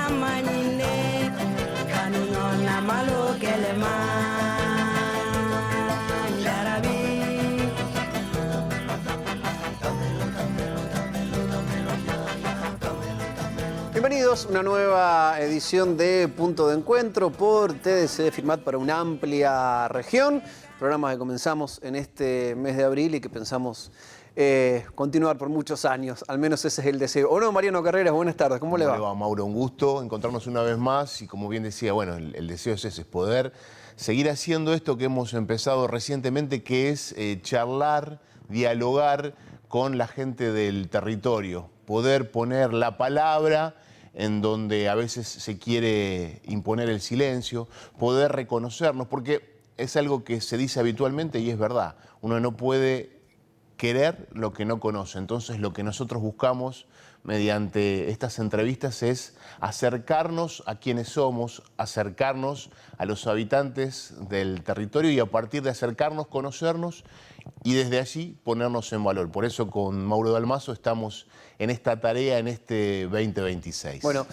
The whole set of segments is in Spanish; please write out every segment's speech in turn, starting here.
manine, kanunyona malo kelema, yarabi. Bienvenidos a una nueva edición de Punto de Encuentro por TDC Firmat para una amplia región. Programa que comenzamos en este mes de abril y que pensamos continuar por muchos años. Al menos ese es el deseo. ¿O no, Mariano Carreras? Buenas tardes. ¿Cómo le va? Mauro? Un gusto encontrarnos una vez más y como bien decía, bueno, el deseo es ese, es poder seguir haciendo esto que hemos empezado recientemente, que es charlar, dialogar con la gente del territorio, poder poner la palabra en donde a veces se quiere imponer el silencio, poder reconocernos, porque es algo que se dice habitualmente y es verdad. Uno no puede querer lo que no conoce. Entonces lo que nosotros buscamos mediante estas entrevistas es acercarnos a quienes somos, acercarnos a los habitantes del territorio y a partir de acercarnos, conocernos y desde allí ponernos en valor. Por eso con Mauro Dalmazo estamos en esta tarea en este 2026. Bueno,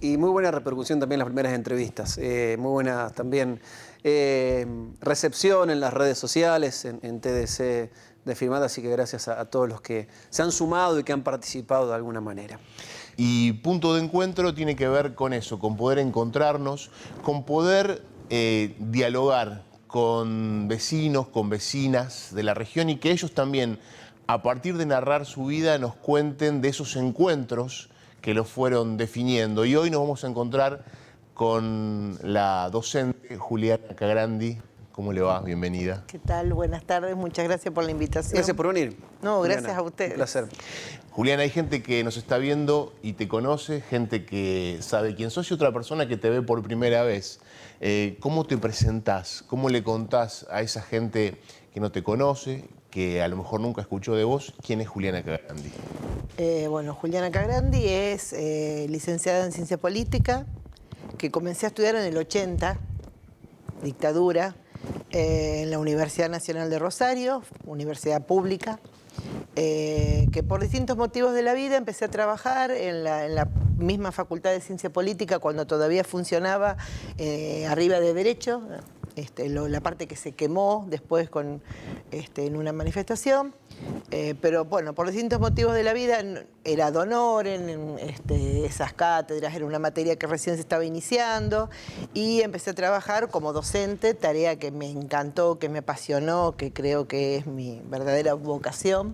y muy buena repercusión también en las primeras entrevistas. Muy buena también recepción en las redes sociales, en TDC de Firmat, así que gracias a todos los que se han sumado y que han participado de alguna manera. Y punto de encuentro tiene que ver con eso, con poder encontrarnos, con poder dialogar con vecinos, con vecinas de la región y que ellos también, a partir de narrar su vida, nos cuenten de esos encuentros que los fueron definiendo. Y hoy nos vamos a encontrar con la docente Juliana Cagrandi. ¿Cómo le va? Bienvenida. ¿Qué tal? Buenas tardes. Muchas gracias por la invitación. Gracias por venir. No, gracias Juliana, a ustedes. Un placer. Juliana, hay gente que nos está viendo y te conoce, gente que sabe quién sos y otra persona que te ve por primera vez. ¿Cómo te presentás? ¿Cómo le contás a esa gente que no te conoce, que a lo mejor nunca escuchó de vos, quién es Juliana Cagrandi? Bueno, Juliana Cagrandi es licenciada en Ciencia Política, que comencé a estudiar en el 80, dictadura, en la Universidad Nacional de Rosario, universidad pública, que por distintos motivos de la vida empecé a trabajar en la misma Facultad de Ciencia Política cuando todavía funcionaba arriba de Derecho, la parte que se quemó después en una manifestación. Pero bueno, por distintos motivos de la vida era de honor en esas cátedras, era una materia que recién se estaba iniciando y empecé a trabajar como docente, tarea que me encantó, que me apasionó, que creo que es mi verdadera vocación.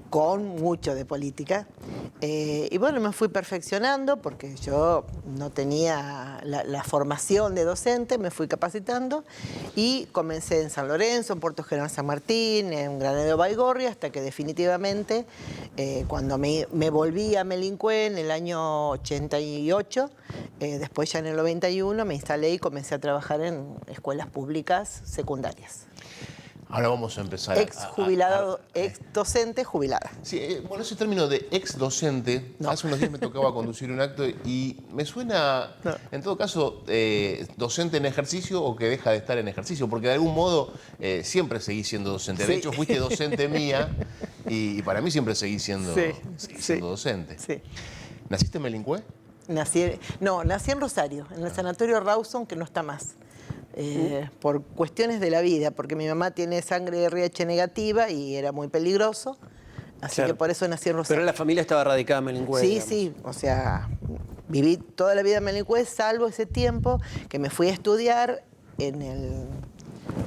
Con mucho de política. Y bueno, me fui perfeccionando porque yo no tenía la formación de docente, me fui capacitando y comencé en San Lorenzo, en Puerto General San Martín, en Granadero Baigorria, hasta que definitivamente cuando me volví a Melincué en el año 88, después ya en el 91 me instalé y comencé a trabajar en escuelas públicas secundarias. Ahora vamos a empezar. Ex docente jubilada. Sí, bueno, ese término de ex docente, no. Hace unos días me tocaba conducir un acto y me suena, en todo caso, docente en ejercicio o que deja de estar en ejercicio, porque de algún modo siempre seguí siendo docente. Sí. De hecho, fuiste docente mía y para mí siempre seguí siendo docente. Sí. ¿Naciste en Melincué? Nací en Rosario, en el Sanatorio Rawson, que no está más. Por cuestiones de la vida, porque mi mamá tiene sangre de RH negativa y era muy peligroso, así que por eso nací en Rosario. Pero la familia estaba radicada en Melincué. Sí, digamos. sí, o sea, viví toda la vida en Melincué, salvo ese tiempo que me fui a estudiar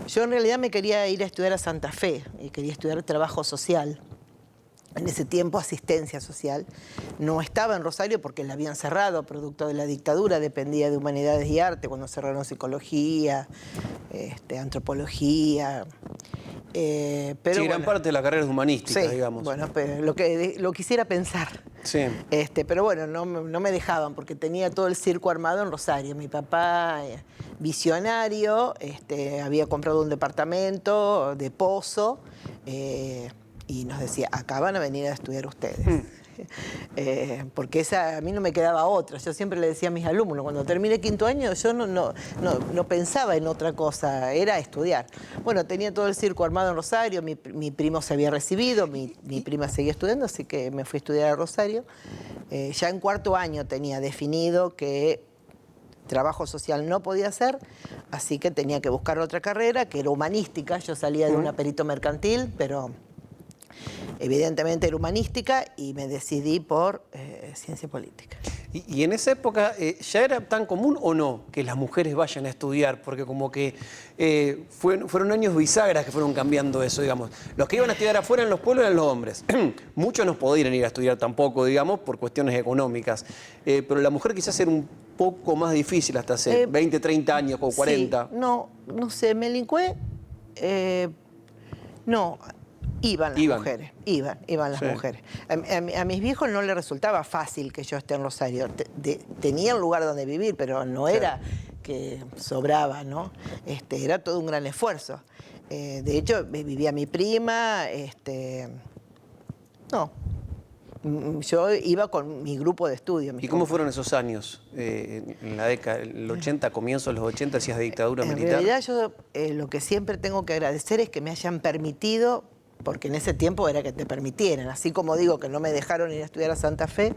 Yo en realidad me quería ir a estudiar a Santa Fe, y quería estudiar trabajo social. En ese tiempo asistencia social. No estaba en Rosario porque la habían cerrado, producto de la dictadura, dependía de Humanidades y Arte, cuando cerraron psicología, antropología. Pero sí, gran parte de la carrera es humanística, digamos. Bueno, pero lo quisiera pensar. Sí. Pero bueno, no me dejaban porque tenía todo el circo armado en Rosario. Mi papá, visionario, había comprado un departamento de Pozo, y nos decía, acá van a venir a estudiar ustedes. porque a mí no me quedaba otra. Yo siempre le decía a mis alumnos, cuando terminé quinto año, yo no pensaba en otra cosa, era estudiar. Bueno, tenía todo el circo armado en Rosario, mi primo se había recibido, mi prima seguía estudiando, así que me fui a estudiar a Rosario. Ya en cuarto año tenía definido que trabajo social no podía hacer, así que tenía que buscar otra carrera, que era humanística. Yo salía de una perito mercantil, pero evidentemente era humanística, y me decidí por ciencia política. Y en esa época, ¿ya era tan común o no que las mujeres vayan a estudiar? Porque como que fueron años bisagras que fueron cambiando eso, digamos. Los que iban a estudiar afuera en los pueblos eran los hombres. Muchos no podían ir a estudiar tampoco, digamos, por cuestiones económicas. Pero la mujer quizás era un poco más difícil hasta hace 20, 30 años o 40. Sí, no sé, Melincué, no. Iban las mujeres, iban las mujeres. A mis viejos no les resultaba fácil que yo esté en Rosario. Tenían lugar donde vivir, pero no era que sobraba, ¿no? Era todo un gran esfuerzo. De hecho, vivía mi prima, no. Yo iba con mi grupo de estudio. ¿Y cómo fueron esos años? En la década del 80, comienzos de los 80, hacías de dictadura militar. En realidad yo lo que siempre tengo que agradecer es que me hayan permitido, porque en ese tiempo era que te permitieran, así como digo que no me dejaron ir a estudiar a Santa Fe,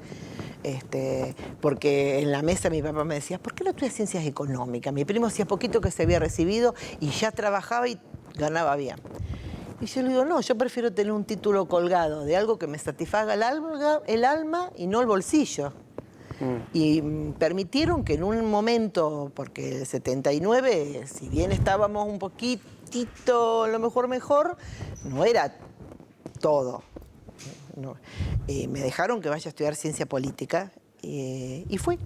porque en la mesa mi papá me decía, ¿por qué no estudias ciencias económicas? Mi primo hacía poquito que se había recibido y ya trabajaba y ganaba bien. Y yo le digo, no, yo prefiero tener un título colgado de algo que me satisfaga el alma y no el bolsillo. Y permitieron que en un momento, porque el 79, si bien estábamos un poquitito, a lo mejor, no era todo. No. Me dejaron que vaya a estudiar ciencia política y fui.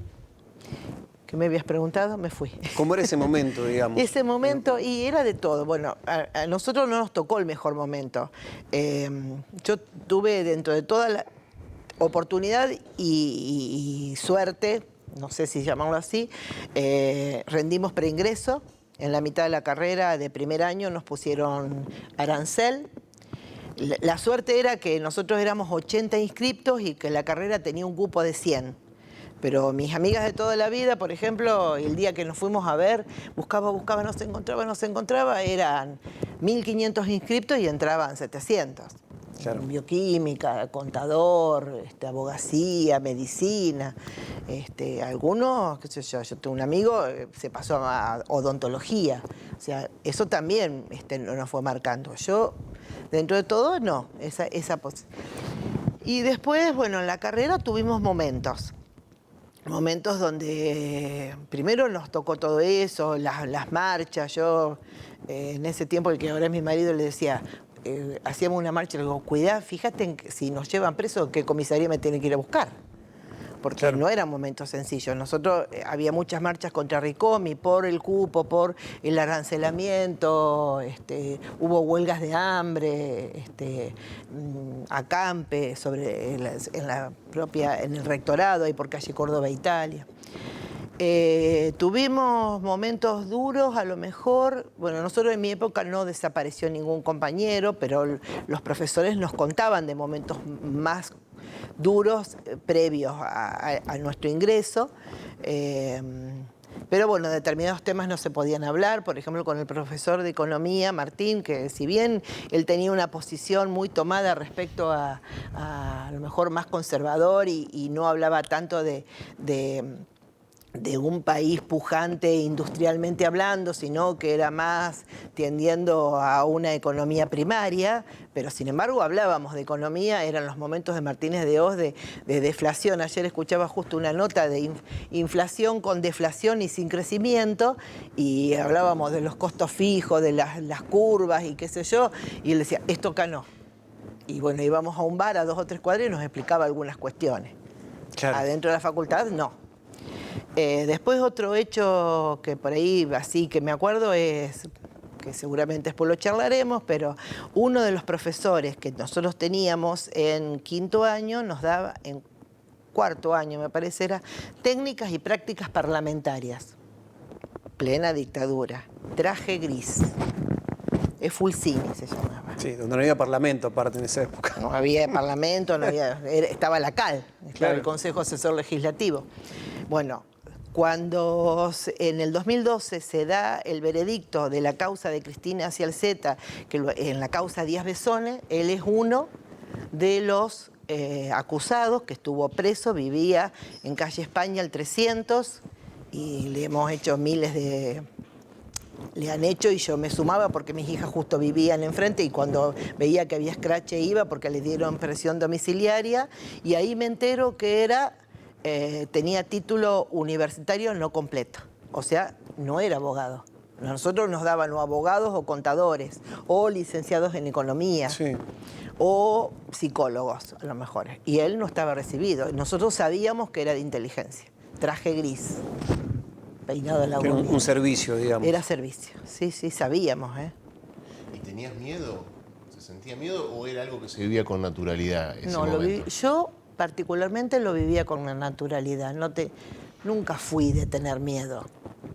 ¿Qué me habías preguntado? Me fui. ¿Cómo era ese momento, digamos? Ese momento, y era de todo. Bueno, a nosotros no nos tocó el mejor momento. Yo tuve dentro de toda la oportunidad y suerte, no sé si llamarlo así, rendimos preingreso. En la mitad de la carrera de primer año nos pusieron arancel. La suerte era que nosotros éramos 80 inscriptos y que la carrera tenía un cupo de 100. Pero mis amigas de toda la vida, por ejemplo, el día que nos fuimos a ver, buscaba, no se encontraba, eran 1.500 inscriptos y entraban 700. Claro. Bioquímica, contador, abogacía, medicina, algunos, qué sé yo tengo un amigo, se pasó a odontología. O sea, eso también nos fue marcando. Yo, dentro de todo, no, esa Y después, bueno, en la carrera tuvimos momentos donde primero nos tocó todo eso, las marchas. Yo, en ese tiempo, el que ahora es mi marido, le decía, hacíamos una marcha, le digo, cuidá, fíjate en que si nos llevan presos, ¿qué comisaría me tiene que ir a buscar? Porque claro, no era un momento sencillo. Nosotros, había muchas marchas contra Ricomi, por el cupo, por el arancelamiento, hubo huelgas de hambre, acampe en el rectorado, ahí por calle Córdoba, Italia. Tuvimos momentos duros, a lo mejor. Bueno, nosotros en mi época no desapareció ningún compañero, pero los profesores nos contaban de momentos más duros previos a nuestro ingreso. Pero bueno, determinados temas no se podían hablar. Por ejemplo, con el profesor de economía, Martín, que si bien él tenía una posición muy tomada respecto a lo mejor más conservador y no hablaba tanto de un país pujante industrialmente hablando, sino que era más tendiendo a una economía primaria, pero sin embargo hablábamos de economía, eran los momentos de Martínez de Hoz de deflación. Ayer escuchaba justo una nota de inflación con deflación y sin crecimiento, y hablábamos de los costos fijos, de las curvas y qué sé yo, y él decía, esto acá no. Y bueno, íbamos a un bar a 2 o 3 cuadras y nos explicaba algunas cuestiones. Claro. Adentro de la facultad, no. Después otro hecho que por ahí así que me acuerdo es, que seguramente después lo charlaremos, pero uno de los profesores que nosotros teníamos en quinto año nos daba, en cuarto año me parece, era técnicas y prácticas parlamentarias. Plena dictadura, traje gris. Fulcini se llamaba. Sí, donde no había parlamento aparte en esa época. No había parlamento, estaba la CAL, estaba Claro. el Consejo Asesor Legislativo. Bueno, cuando en el 2012 se da el veredicto de la causa de Cristina Cialceta, en la causa Díaz Besone, él es uno de los acusados que estuvo preso, vivía en calle España el 300 y le hemos hecho le han hecho y yo me sumaba porque mis hijas justo vivían enfrente y cuando veía que había escrache iba porque le dieron presión domiciliaria y ahí me entero que tenía título universitario no completo, o sea, no era abogado. Nosotros nos daban o abogados o contadores o licenciados en economía. Sí. O psicólogos, a lo mejor. Y él no estaba recibido. Nosotros sabíamos que era de inteligencia. Traje gris, peinado de la Que era un servicio, digamos. Era servicio, sí, sabíamos. ¿Y tenías miedo? ¿Se sentía miedo o era algo que se vivía con naturalidad ese No, momento? yo particularmente lo vivía con una naturalidad. Nunca fui de tener miedo.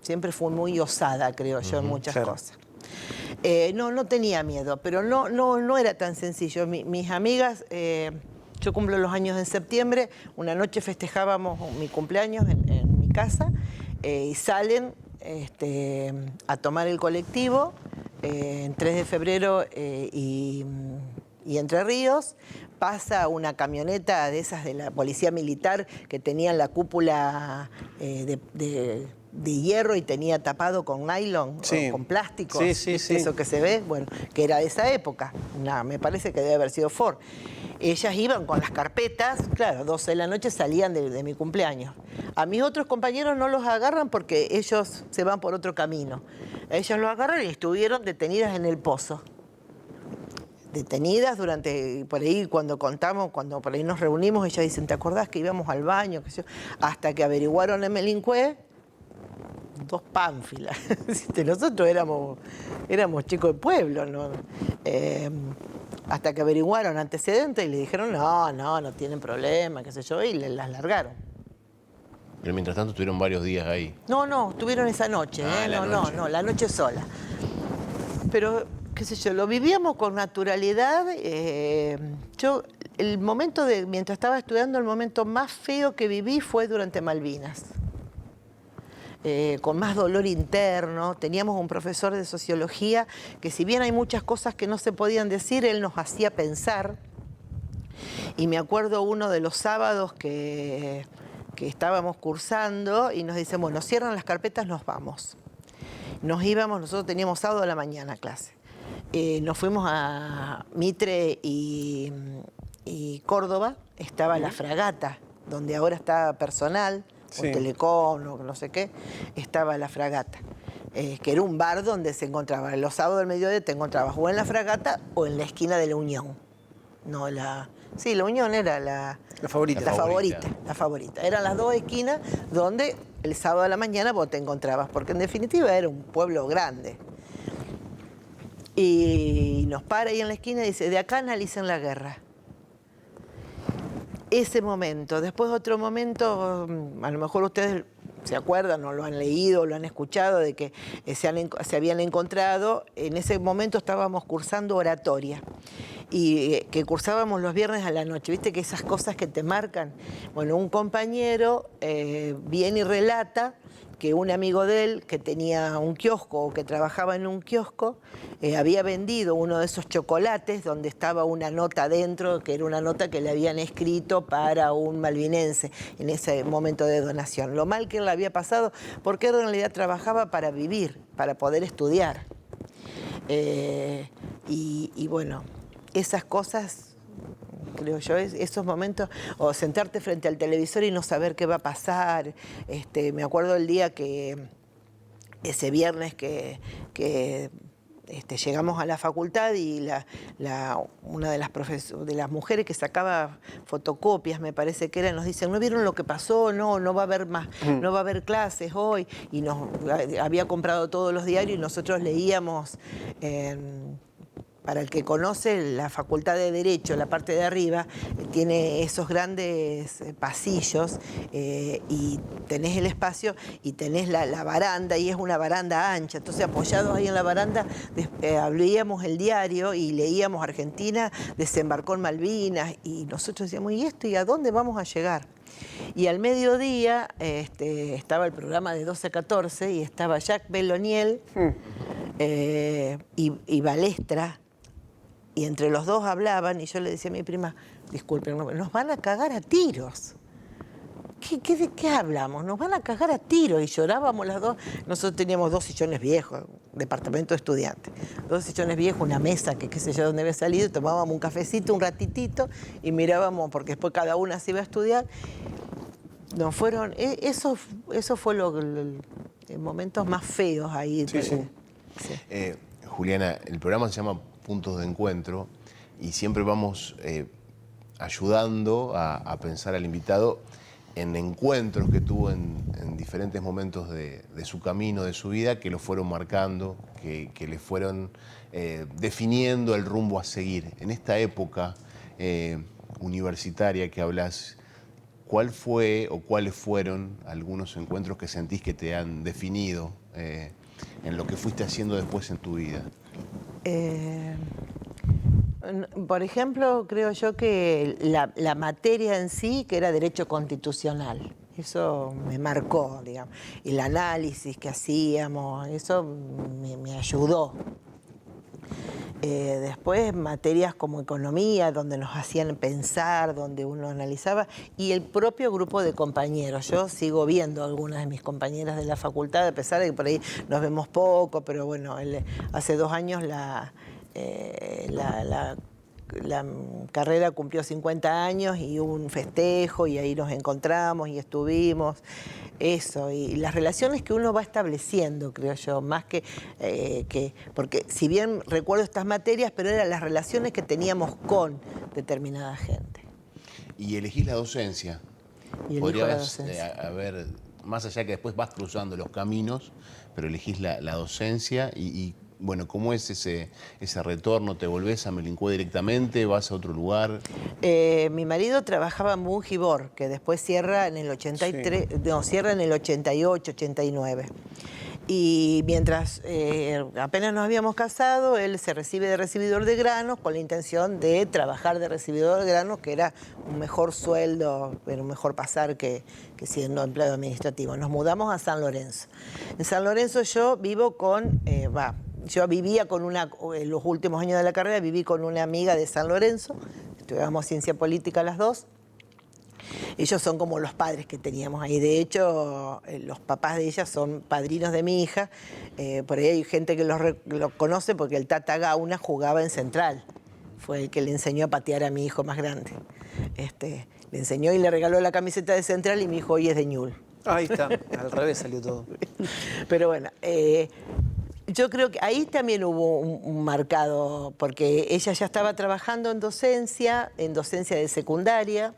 Siempre fui muy osada, creo yo, en muchas cosas. No tenía miedo, pero no era tan sencillo. Mis amigas, yo cumplo los años en septiembre, una noche festejábamos mi cumpleaños en mi casa y salen a tomar el colectivo en 3 de febrero y Entre Ríos. Pasa una camioneta de esas de la policía militar que tenían la cúpula de hierro y tenía tapado con nylon, Sí. o con plástico. Sí, ¿Viste sí. eso que se ve? Bueno, que era de esa época. Me parece que debe haber sido Ford. Ellas iban con las carpetas, claro, 12 de la noche salían de mi cumpleaños. A mis otros compañeros no los agarran porque ellos se van por otro camino. A ellas los agarran y estuvieron detenidas en el pozo. Detenidas durante, por ahí cuando contamos, cuando por ahí nos reunimos, ellas dicen, ¿te acordás que íbamos al baño? Hasta que averiguaron en Melincue, 2 pánfilas. Nosotros éramos chicos de pueblo, ¿no? Hasta que averiguaron antecedentes y le dijeron, no tienen problema, qué sé yo, y las largaron. Pero mientras tanto estuvieron varios días ahí. No, estuvieron esa noche, la noche. la noche sola. Pero, qué sé yo, lo vivíamos con naturalidad. El momento mientras estaba estudiando, el momento más feo que viví fue durante Malvinas. Con más dolor interno. Teníamos un profesor de sociología que, si bien hay muchas cosas que no se podían decir, él nos hacía pensar. Y me acuerdo uno de los sábados que estábamos cursando y nos dicen, bueno, cierran las carpetas, nos vamos. Nos íbamos, nosotros teníamos sábado a la mañana clase. Nos fuimos a Mitre y Córdoba, estaba la Fragata, donde ahora está Personal, o Telecom, o no sé qué, estaba la Fragata, que era un bar donde se encontraba, los sábados del mediodía te encontrabas o en la Fragata o en la esquina de la Unión. Sí, la Unión era la favorita. La favorita. Eran las 2 esquinas donde el sábado a la mañana vos te encontrabas, porque en definitiva era un pueblo grande. Y nos para ahí en la esquina y dice, de acá analicen la guerra. Ese momento, después otro momento, a lo mejor ustedes se acuerdan o lo han leído o lo han escuchado, de que se habían encontrado, en ese momento estábamos cursando oratoria y que cursábamos los viernes a la noche, viste que esas cosas que te marcan. Bueno, un compañero viene y relata que un amigo de él que tenía un kiosco o que trabajaba en un kiosco había vendido uno de esos chocolates donde estaba una nota dentro, que era una nota que le habían escrito para un malvinense en ese momento de donación. Lo mal que él le había pasado, porque él en realidad trabajaba para vivir, para poder estudiar. Y bueno, esas cosas, creo yo, esos momentos, o sentarte frente al televisor y no saber qué va a pasar. Me acuerdo el día ese viernes que llegamos a la facultad y una de las mujeres que sacaba fotocopias, me parece que era, nos dicen, ¿no vieron lo que pasó? No va a haber más, no va a haber clases hoy. Y había comprado todos los diarios y nosotros leíamos para el que conoce la Facultad de Derecho, la parte de arriba, tiene esos grandes pasillos y tenés el espacio y tenés la baranda, y es una baranda ancha. Entonces, apoyados ahí en la baranda, abríamos el diario y leíamos Argentina desembarcó en Malvinas, y nosotros decíamos, ¿y esto? ¿Y a dónde vamos a llegar? Y al mediodía estaba el programa de 12 a 14 y estaba Jacques Belloniel y Balestra, y entre los dos hablaban, y yo le decía a mi prima, disculpen, nos van a cagar a tiros. ¿De qué hablamos? Nos van a cagar a tiros. Y llorábamos las dos. Nosotros teníamos 2 sillones viejos, departamento de estudiantes. 2 sillones viejos, una mesa que qué sé yo dónde había salido, tomábamos un cafecito, un ratitito, y mirábamos, porque después cada una se iba a estudiar. Nos fueron, eso fue los momentos más feos ahí. Sí, sí. Sí. Juliana, el programa se llama Puntos de Encuentro y siempre vamos ayudando a pensar al invitado en encuentros que tuvo en diferentes momentos de su camino, de su vida, que lo fueron marcando, que le fueron definiendo el rumbo a seguir. En esta época universitaria que hablas, ¿cuál fue o cuáles fueron algunos encuentros que sentís que te han definido en lo que fuiste haciendo después en tu vida? Por ejemplo, creo yo que la materia en sí, que era derecho constitucional, eso me marcó, digamos. Y el análisis que hacíamos, eso me ayudó. Después materias como economía, donde nos hacían pensar, donde uno analizaba, y el propio grupo de compañeros. Yo sigo viendo a algunas de mis compañeras de la facultad, a pesar de que por ahí nos vemos poco, pero bueno, hace 2 años la carrera cumplió 50 años y hubo un festejo y ahí nos encontramos y estuvimos. Eso, y las relaciones que uno va estableciendo, creo yo, más que porque si bien recuerdo estas materias, pero eran las relaciones que teníamos con determinada gente. Y elegís la docencia. Y elijo la docencia. A ver, más allá que después vas cruzando los caminos, pero elegís la docencia y bueno, ¿cómo es ese retorno? ¿Te volvés a Melincue directamente? ¿Vas a otro lugar? Mi marido trabajaba en Bungibor, que después cierra en el 83, sí. No, cierra en el 88, 89. Y mientras apenas nos habíamos casado, él se recibe de recibidor de granos con la intención de trabajar de recibidor de granos, que era un mejor sueldo, era un mejor pasar que siendo empleado administrativo. Nos mudamos a San Lorenzo. En San Lorenzo yo vivo con... Yo vivía en los últimos años de la carrera, viví con una amiga de San Lorenzo, estudiábamos ciencia política las dos. Ellos son como los padres que teníamos ahí. De hecho, los papás de ella son padrinos de mi hija. Por ahí hay gente que los conoce porque el Tata Gauna jugaba en Central. Fue el que le enseñó a patear a mi hijo más grande. Le enseñó y le regaló la camiseta de Central y mi hijo hoy es de Ñul. Ahí está, al revés salió todo. Pero bueno... yo creo que ahí también hubo un marcado, porque ella ya estaba trabajando en docencia de secundaria.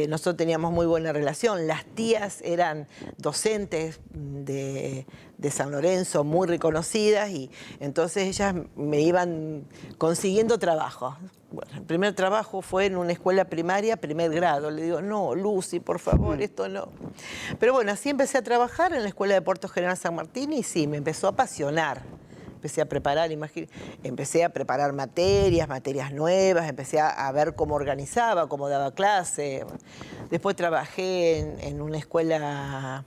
Nosotros teníamos muy buena relación. Las tías eran docentes de San Lorenzo, muy reconocidas, y entonces ellas me iban consiguiendo trabajo. Bueno, el primer trabajo fue en una escuela primaria, primer grado. Le digo, no, Lucy, por favor, esto no. Pero bueno, así empecé a trabajar en la Escuela de Puerto General San Martín y sí, me empezó a apasionar. Empecé a preparar, materias nuevas, empecé a ver cómo organizaba, cómo daba clase. Después trabajé en una escuela...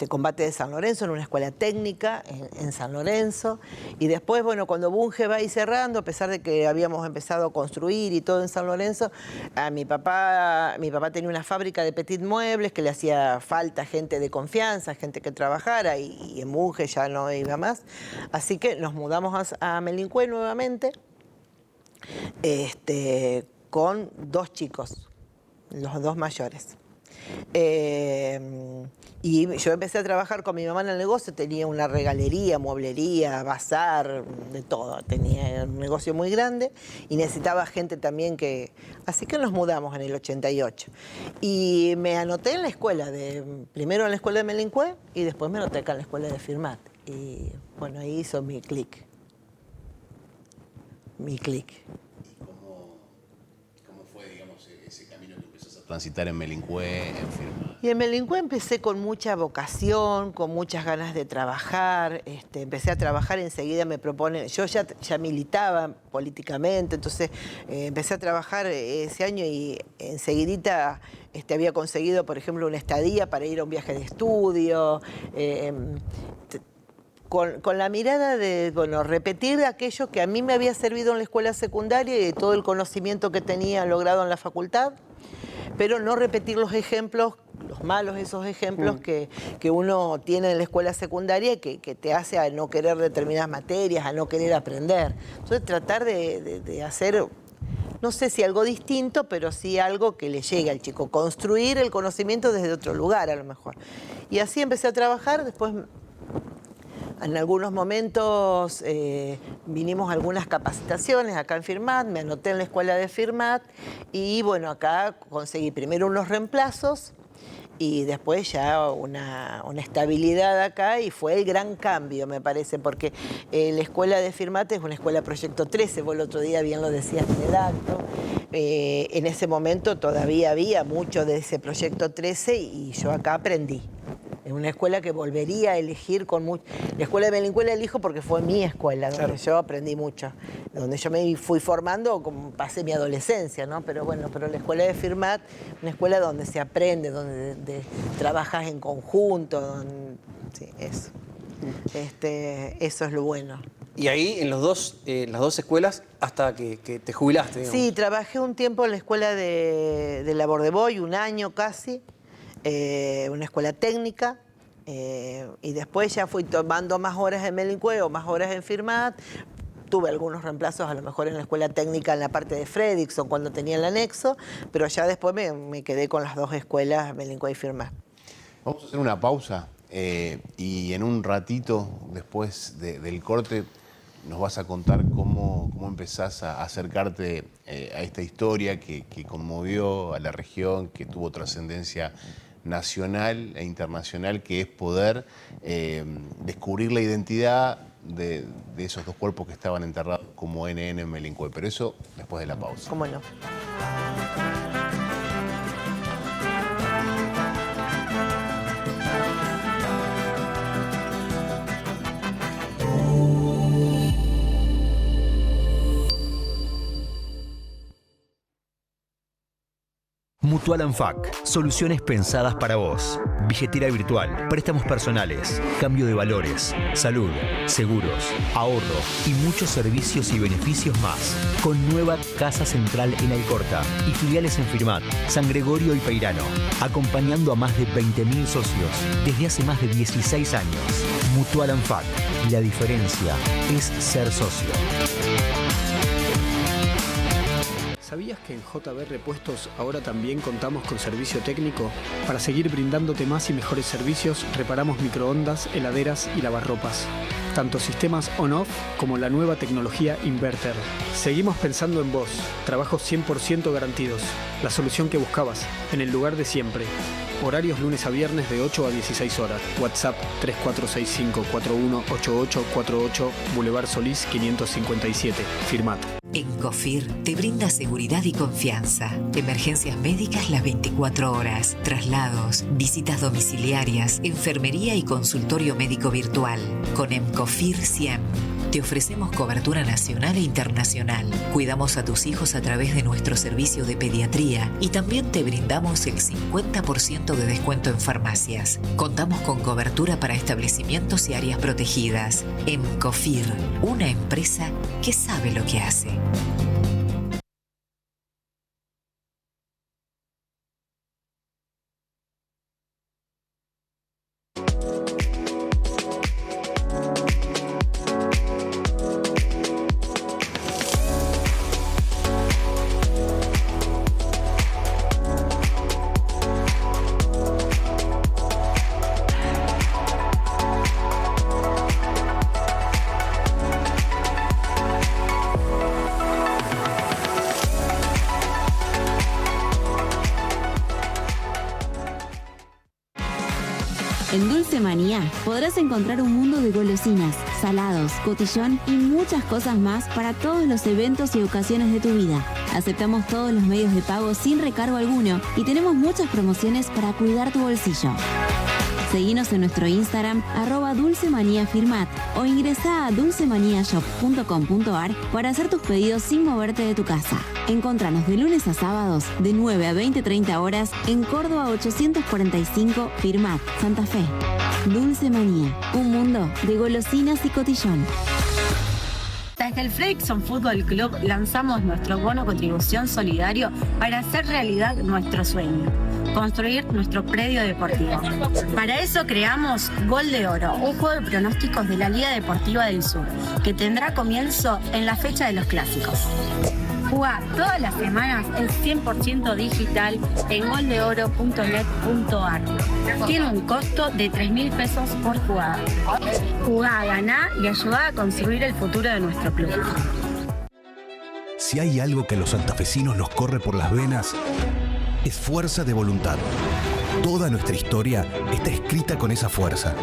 Combate de San Lorenzo, en una escuela técnica en San Lorenzo, y después, bueno, cuando Bunge va ahí cerrando, a pesar de que habíamos empezado a construir y todo en San Lorenzo, a mi papá tenía una fábrica de petit muebles que le hacía falta gente de confianza, gente que trabajara, y en Bunge ya no iba más, así que nos mudamos a Melincue nuevamente, con 2 chicos, los 2 mayores. Y yo empecé a trabajar con mi mamá en el negocio, tenía una regalería, mueblería, bazar, de todo. Tenía un negocio muy grande y necesitaba gente también Así que nos mudamos en el 88. Y me anoté en la escuela, primero en la escuela de Melincue y después me anoté acá en la escuela de Firmat. Y bueno, ahí hizo mi clic. mi clic. ¿Cómo fue, digamos, ese camino que empezaste a transitar en Melincué, en Firmat? Y en Melincué empecé con mucha vocación, con muchas ganas de trabajar. Empecé a trabajar, enseguida me proponen, yo ya militaba políticamente, entonces empecé a trabajar ese año y enseguidita había conseguido, por ejemplo, una estadía para ir a un viaje de estudio. Con la mirada de, repetir aquello que a mí me había servido en la escuela secundaria y de todo el conocimiento que tenía logrado en la facultad, pero no repetir los ejemplos, los malos esos ejemplos que uno tiene en la escuela secundaria que te hace a no querer determinadas materias, a no querer aprender. Entonces tratar de hacer, no sé si algo distinto, pero sí algo que le llegue al chico, construir el conocimiento desde otro lugar a lo mejor. Y así empecé a trabajar, después en algunos momentos vinimos a algunas capacitaciones acá en Firmat, me anoté en la escuela de Firmat y bueno, acá conseguí primero unos reemplazos y después ya una estabilidad acá y fue el gran cambio, me parece, porque la escuela de Firmat es una escuela Proyecto 13, vos el otro día bien lo decías en el acto. En ese momento todavía había mucho de ese Proyecto 13 y yo acá aprendí. Es una escuela que volvería a elegir con mucho. La escuela de Melincué la elijo porque fue mi escuela, donde yo aprendí mucho, donde yo me fui formando, como pasé mi adolescencia, ¿no? Pero bueno, la escuela de Firmat, una escuela donde se aprende, donde trabajas en conjunto, sí, eso. Eso es lo bueno. Y ahí en las dos escuelas hasta que te jubilaste, digamos. Sí, trabajé un tiempo en la escuela de Labor de Boy, un año casi. Una escuela técnica, y después ya fui tomando más horas en Melincué o más horas en Firmat. Tuve algunos reemplazos a lo mejor en la escuela técnica en la parte de Fredrickson cuando tenía el anexo, pero ya después me quedé con las dos escuelas, Melincué y Firmat. Vamos a hacer una pausa y en un ratito después del corte nos vas a contar cómo empezás a acercarte a esta historia que conmovió a la región, que tuvo trascendencia nacional e internacional, que es poder descubrir la identidad de esos dos cuerpos que estaban enterrados como NN en Melincué. Pero eso después de la pausa. ¿Cómo no? Mutual Anfac, soluciones pensadas para vos. Billetera virtual, préstamos personales, cambio de valores, salud, seguros, ahorro y muchos servicios y beneficios más. Con nueva casa central en Alcorta y filiales en Firmat, San Gregorio y Peirano, acompañando a más de 20.000 socios desde hace más de 16 años. Mutual Anfac, la diferencia es ser socio. ¿Sabías que en JB Repuestos ahora también contamos con servicio técnico? Para seguir brindándote más y mejores servicios, reparamos microondas, heladeras y lavarropas. Tanto sistemas on-off como la nueva tecnología Inverter. Seguimos pensando en vos. Trabajos 100% garantidos. La solución que buscabas, en el lugar de siempre. Horarios lunes a viernes de 8 a 16 horas. WhatsApp 3465-418848, Boulevard Solís 557. Firmat. Encofir te brinda seguridad y confianza. Emergencias médicas las 24 horas. Traslados, visitas domiciliarias, enfermería y consultorio médico virtual. Con Encofir 100. Te ofrecemos cobertura nacional e internacional. Cuidamos a tus hijos a través de nuestro servicio de pediatría y también te brindamos el 50% de descuento en farmacias. Contamos con cobertura para establecimientos y áreas protegidas. Encofir, una empresa que sabe lo que hace. En Dulce Manía podrás encontrar un mundo de golosinas, salados, cotillón y muchas cosas más para todos los eventos y ocasiones de tu vida. Aceptamos todos los medios de pago sin recargo alguno y tenemos muchas promociones para cuidar tu bolsillo. Seguinos en nuestro Instagram @dulcemaniafirmat o ingresá a dulcemaniashop.com.ar para hacer tus pedidos sin moverte de tu casa. Encontranos de lunes a sábados de 9 a 20-30 horas en Córdoba 845 Firmat, Santa Fe. Dulce Manía, un mundo de golosinas y cotillón. Desde el Fredrickson Fútbol Club lanzamos nuestro bono contribución solidario para hacer realidad nuestro sueño: construir nuestro predio deportivo. Para eso creamos Gol de Oro, un juego de pronósticos de la Liga Deportiva del Sur, que tendrá comienzo en la fecha de los clásicos. Jugá todas las semanas en 100% digital en goldeoro.net.ar. Tiene un costo de 3.000 pesos por jugada. Jugá, ganá y ayudá a construir el futuro de nuestro club. Si hay algo que a los santafesinos nos corre por las venas, es fuerza de voluntad. Toda nuestra historia está escrita con esa fuerza.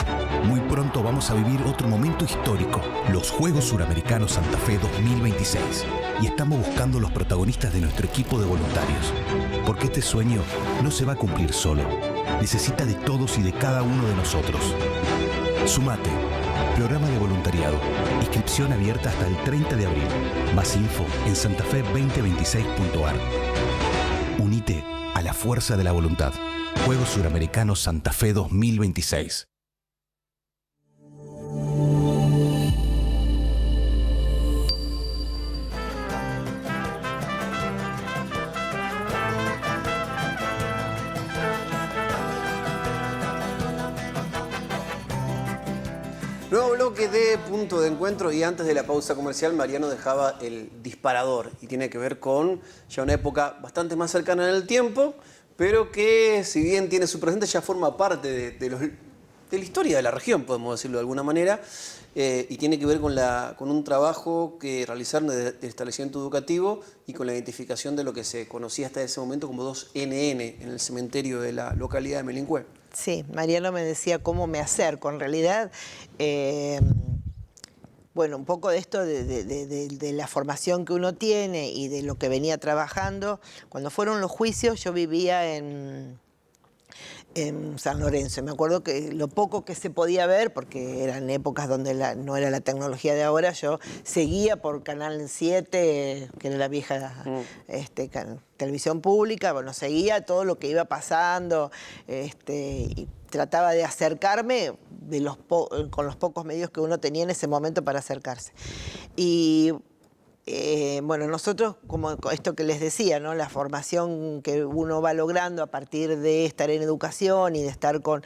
Muy pronto vamos a vivir otro momento histórico, los Juegos Suramericanos Santa Fe 2026. Y estamos buscando los protagonistas de nuestro equipo de voluntarios. Porque este sueño no se va a cumplir solo. Necesita de todos y de cada uno de nosotros. Sumate. Programa de voluntariado. Inscripción abierta hasta el 30 de abril. Más info en santafe2026.ar. Unite a la fuerza de la voluntad. Juegos Suramericanos Santa Fe 2026. Nuevo bloque de Punto de Encuentro, y antes de la pausa comercial Mariano dejaba el disparador y tiene que ver con ya una época bastante más cercana en el tiempo, pero que si bien tiene su presente ya forma parte de la historia de la región, podemos decirlo de alguna manera, y tiene que ver con un trabajo que realizaron de establecimiento educativo y con la identificación de lo que se conocía hasta ese momento como 2 NN en el cementerio de la localidad de Melincué. Sí, Mariano me decía cómo me acerco. En realidad, bueno, un poco de esto de la formación que uno tiene y de lo que venía trabajando. Cuando fueron los juicios, yo vivía en San Lorenzo. Me acuerdo que lo poco que se podía ver, porque eran épocas donde no era la tecnología de ahora, yo seguía por Canal 7, que era la vieja televisión pública, bueno, seguía todo lo que iba pasando, y trataba de acercarme con los pocos medios que uno tenía en ese momento para acercarse. Y bueno, nosotros, como esto que les decía, ¿no? La formación que uno va logrando a partir de estar en educación y de estar con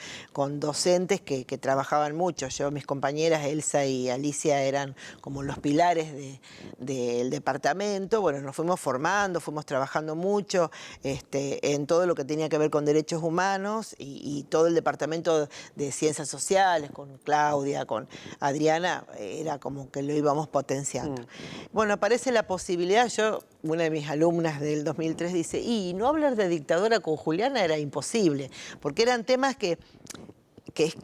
docentes que trabajaban mucho. Mis compañeras Elsa y Alicia eran como los pilares del departamento. Bueno, nos fuimos formando, fuimos trabajando mucho en todo lo que tenía que ver con derechos humanos y todo el departamento de ciencias sociales, con Claudia, con Adriana, era como que lo íbamos potenciando. Bueno, aparece la posibilidad, una de mis alumnas del 2003 dice, y no hablar de dictadura con Juliana era imposible, porque eran temas que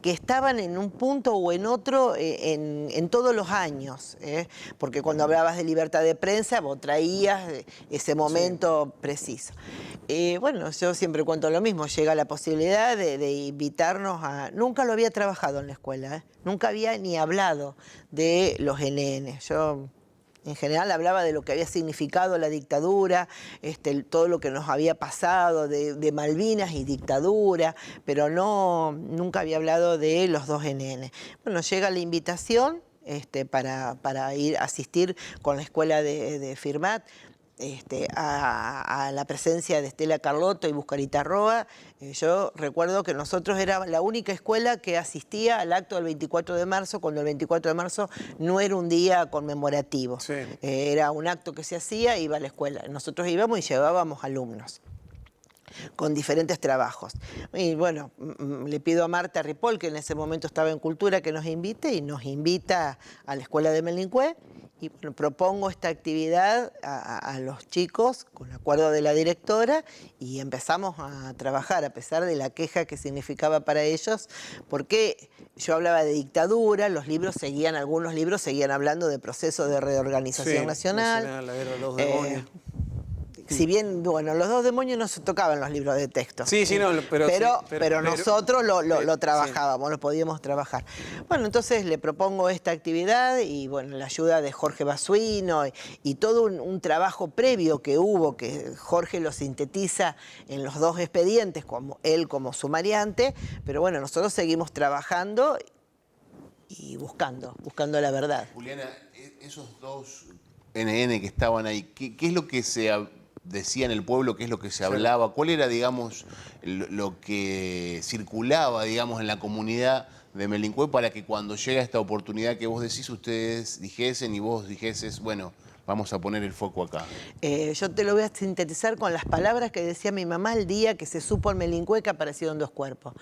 estaban en un punto o en otro en todos los años, porque cuando hablabas de libertad de prensa, vos traías ese momento preciso. Bueno, yo siempre cuento lo mismo, llega la posibilidad de invitarnos a... Nunca lo había trabajado en la escuela, nunca había ni hablado de los NN. Yo... En general hablaba de lo que había significado la dictadura, todo lo que nos había pasado de Malvinas y dictadura, pero nunca había hablado de los 2 NN. Bueno, llega la invitación para ir a asistir con la escuela de Firmat, a la presencia de Estela Carlotto y Buscarita Roa. Yo recuerdo que nosotros era la única escuela que asistía al acto del 24 de marzo, cuando el 24 de marzo no era un día conmemorativo. Sí. Era un acto que se hacía, iba a la escuela. Nosotros íbamos y llevábamos alumnos con diferentes trabajos. Y bueno, le pido a Marta Ripoll, que en ese momento estaba en Cultura, que nos invite, y nos invita a la escuela de Melincué. Y bueno, propongo esta actividad a los chicos con acuerdo de la directora y empezamos a trabajar a pesar de la queja que significaba para ellos, porque yo hablaba de dictadura, algunos libros seguían hablando de procesos de reorganización nacional. La guerra de los demonios. Si bien, bueno, los dos demonios no se tocaban los libros de texto. Sí, no, pero nosotros lo trabajábamos, lo podíamos trabajar. Bueno, entonces le propongo esta actividad y, bueno, la ayuda de Jorge Basuino y todo un trabajo previo que hubo, que Jorge lo sintetiza en los dos expedientes, él como sumariante, pero bueno, nosotros seguimos trabajando y buscando la verdad. Juliana, esos dos NN que estaban ahí, ¿qué es lo que se decía en el pueblo, qué es lo que se hablaba? ¿Cuál era, digamos, lo que circulaba, digamos, en la comunidad de Melincue para que cuando llega esta oportunidad que vos decís, ustedes dijesen y vos dijeses, bueno, vamos a poner el foco acá? Yo te lo voy a sintetizar con las palabras que decía mi mamá el día que se supo en Melincue que aparecieron 2 cuerpos.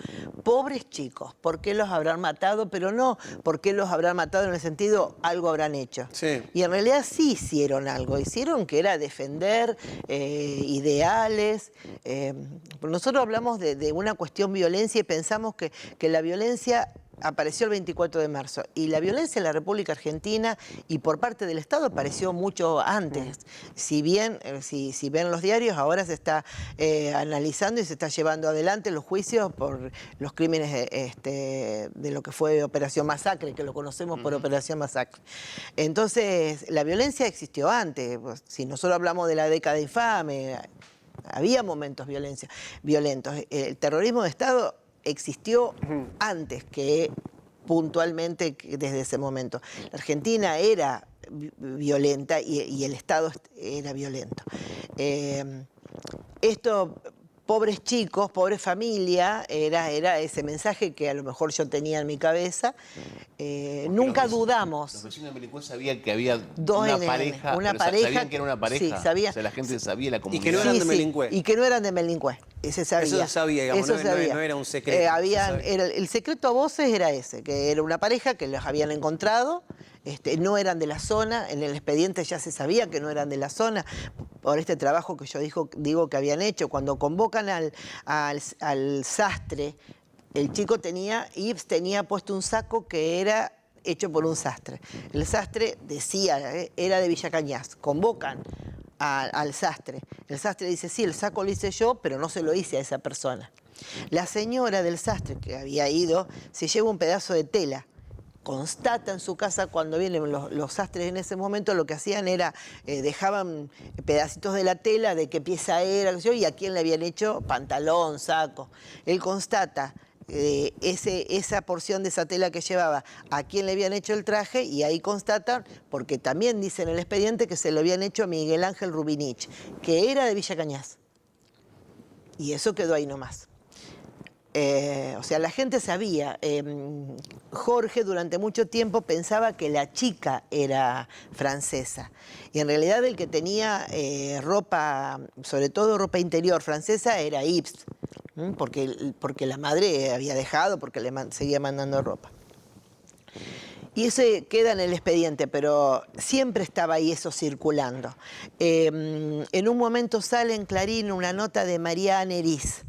Pobres chicos, ¿por qué los habrán matado? Pero no, ¿por qué los habrán matado en el sentido algo habrán hecho? Sí. Y en realidad sí hicieron algo, hicieron que era defender ideales. Nosotros hablamos de una cuestión violencia y pensamos que la violencia apareció el 24 de marzo y la violencia en la República Argentina y por parte del Estado apareció mucho antes. Si bien, si ven los diarios, ahora se está analizando y se está llevando adelante los juicios por los crímenes de lo que fue Operación Masacre, que lo conocemos por Operación Masacre. Entonces, la violencia existió antes. Si nosotros hablamos de la década infame, había momentos violentos. El terrorismo de Estado existió antes que puntualmente desde ese momento. La Argentina era violenta y el Estado era violento. Pobres chicos, pobre familia, era ese mensaje que a lo mejor yo tenía en mi cabeza. Nunca dudamos. Los vecinos de Melincue sabían que había dos una NN, pareja, una pero pareja, sabían que era una pareja. Sí, sabía. O sea, la gente sabía, la comunidad. Y que no eran de Melincue. Y que no eran de Melincue. Ese sabía. Eso se sabía, digamos, Eso sabía. No era un secreto. El secreto a voces era ese, que era una pareja que los habían encontrado, no eran de la zona, en el expediente ya se sabía que no eran de la zona, por este trabajo que yo digo que habían hecho. Cuando convocan al sastre, el chico Ives tenía puesto un saco que era hecho por un sastre. El sastre decía, era de Villa Cañas. Convocan al sastre. El sastre dice, sí, el saco lo hice yo, pero no se lo hice a esa persona. La señora del sastre que había ido se lleva un pedazo de tela. Constata en su casa, cuando vienen los sastres en ese momento, lo que hacían era, dejaban pedacitos de la tela, de qué pieza era, y a quién le habían hecho pantalón, saco. Él constata esa porción de esa tela que llevaba, a quién le habían hecho el traje, y ahí constatan, porque también dice en el expediente que se lo habían hecho a Miguel Ángel Rubinich, que era de Villa Cañas. Y eso quedó ahí nomás. O sea, la gente sabía. Jorge durante mucho tiempo pensaba que la chica era francesa. Y en realidad el que tenía ropa, sobre todo ropa interior francesa, era Ives. Porque la madre había dejado, porque le seguía mandando ropa. Y eso queda en el expediente, pero siempre estaba ahí eso circulando. En un momento sale en Clarín una nota de María Neris,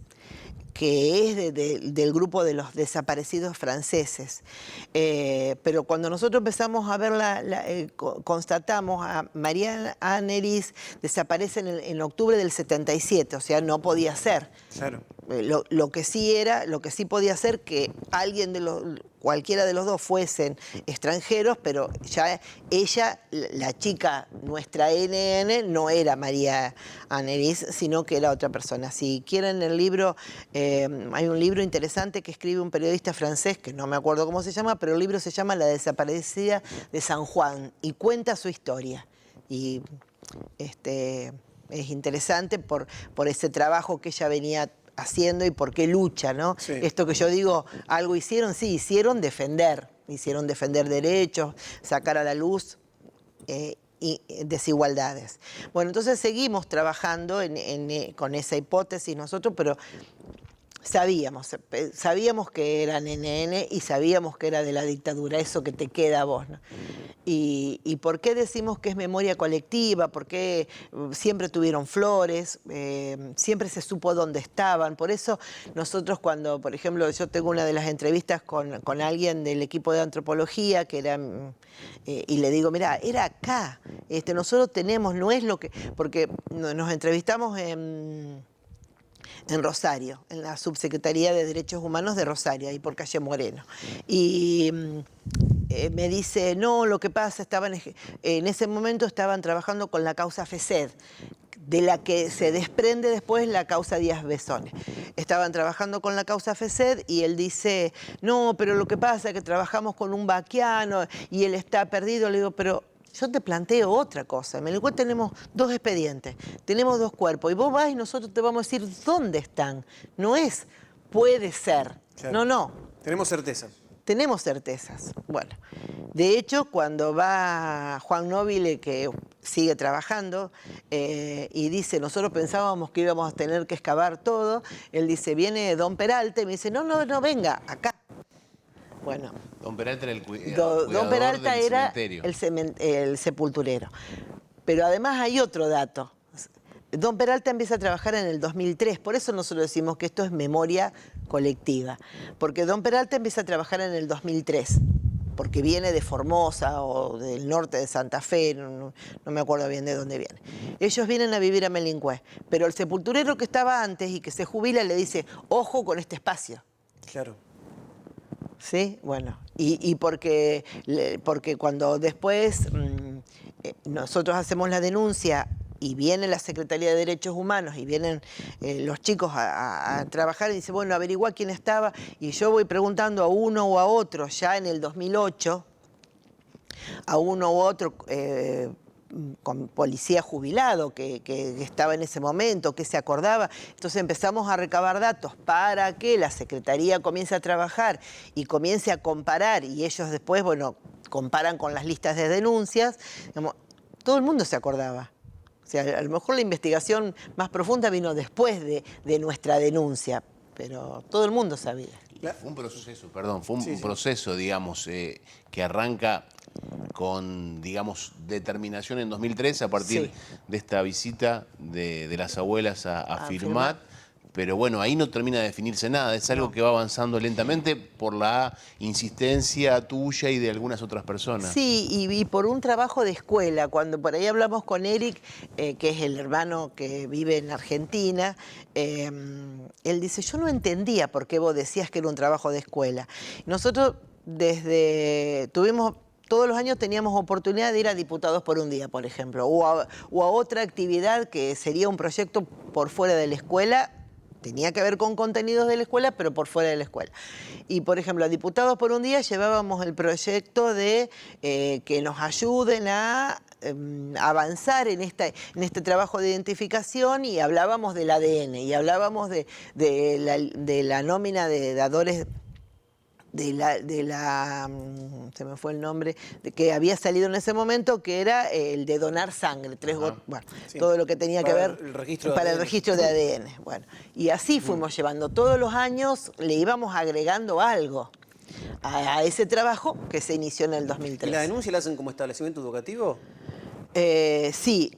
que es del grupo de los desaparecidos franceses. Pero cuando nosotros empezamos a verla, constatamos a María Neris desaparece en octubre del 77, o sea, no podía ser. Claro. Lo que sí podía ser que cualquiera de los dos fuesen extranjeros, pero ya ella, la chica, nuestra NN, no era María Neris, sino que era otra persona. Si quieren el libro, hay un libro interesante que escribe un periodista francés, que no me acuerdo cómo se llama, pero el libro se llama La desaparecida de San Juan, y cuenta su historia. Y es interesante por ese trabajo que ella venía haciendo y por qué lucha, ¿no? Sí. Esto que yo digo, algo hicieron, sí, hicieron defender derechos, sacar a la luz y desigualdades. Bueno, entonces seguimos trabajando con esa hipótesis nosotros, pero sabíamos que era NN y sabíamos que era de la dictadura, eso que te queda a vos, ¿no? ¿Y por qué decimos que es memoria colectiva? Porque siempre tuvieron flores, siempre se supo dónde estaban. Por eso nosotros cuando, por ejemplo, yo tengo una de las entrevistas con alguien del equipo de antropología que era, y le digo, mira, era acá. Nosotros tenemos, no es lo que... Porque nos entrevistamos en Rosario, en la Subsecretaría de Derechos Humanos de Rosario, ahí por calle Moreno. Y me dice, no, lo que pasa, en ese momento estaban trabajando con la causa FESED, de la que se desprende después la causa Díaz Besones. Estaban trabajando con la causa FESED y él dice, no, pero lo que pasa es que trabajamos con un vaquiano y él está perdido. Le digo, pero... Yo te planteo otra cosa. En Melipue tenemos 2 expedientes, tenemos 2 cuerpos, y vos vas y nosotros te vamos a decir dónde están. No es, puede ser. Claro. No. Tenemos certeza. Tenemos certezas. Bueno, de hecho, cuando va Juan Nobile, que sigue trabajando, y dice, nosotros pensábamos que íbamos a tener que excavar todo, él dice, viene don Peralta, y me dice, no, venga, acá. Bueno, Don Peralta era el Don Peralta del era cementerio. el sepulturero. Pero además hay otro dato. Don Peralta empieza a trabajar en el 2003, por eso nosotros decimos que esto es memoria colectiva. Porque Don Peralta empieza a trabajar en el 2003, porque viene de Formosa o del norte de Santa Fe, no me acuerdo bien de dónde viene. Ellos vienen a vivir a Melingüe, pero el sepulturero que estaba antes y que se jubila le dice, ojo con este espacio. Claro. Sí, bueno, y porque cuando después nosotros hacemos la denuncia y viene la Secretaría de Derechos Humanos y vienen los chicos a trabajar y dicen, bueno, averigua quién estaba, y yo voy preguntando a uno o a otro, ya en el 2008, a uno u otro con policía jubilado que estaba en ese momento, que se acordaba. Entonces empezamos a recabar datos para que la Secretaría comience a trabajar y comience a comparar, y ellos después, bueno, comparan con las listas de denuncias. Digamos, todo el mundo se acordaba. O sea, a lo mejor la investigación más profunda vino después de nuestra denuncia, pero todo el mundo sabía. Fue un proceso, proceso, digamos, que arranca con, digamos, determinación en 2003 a partir de esta visita de las abuelas a Firmat. Pero bueno, ahí no termina de definirse nada, es algo que va avanzando lentamente por la insistencia tuya y de algunas otras personas. Sí, y por un trabajo de escuela. Cuando por ahí hablamos con Eric, que es el hermano que vive en Argentina, él dice, yo no entendía por qué vos decías que era un trabajo de escuela. Nosotros todos los años teníamos oportunidad de ir a Diputados por un Día, por ejemplo, o a otra actividad que sería un proyecto por fuera de la escuela. Tenía que ver con contenidos de la escuela, pero por fuera de la escuela. Y, por ejemplo, a Diputados por un Día llevábamos el proyecto de que nos ayuden a avanzar en este trabajo de identificación, y hablábamos del ADN, y hablábamos de la nómina de dadores, se me fue el nombre, que había salido en ese momento, que era el de donar sangre, 3 gotas, bueno, todo lo que tenía que ver para el registro de ADN. Bueno, y así fuimos llevando. Todos los años le íbamos agregando algo a ese trabajo que se inició en el 2003. ¿Y la denuncia la hacen como establecimiento educativo? Sí,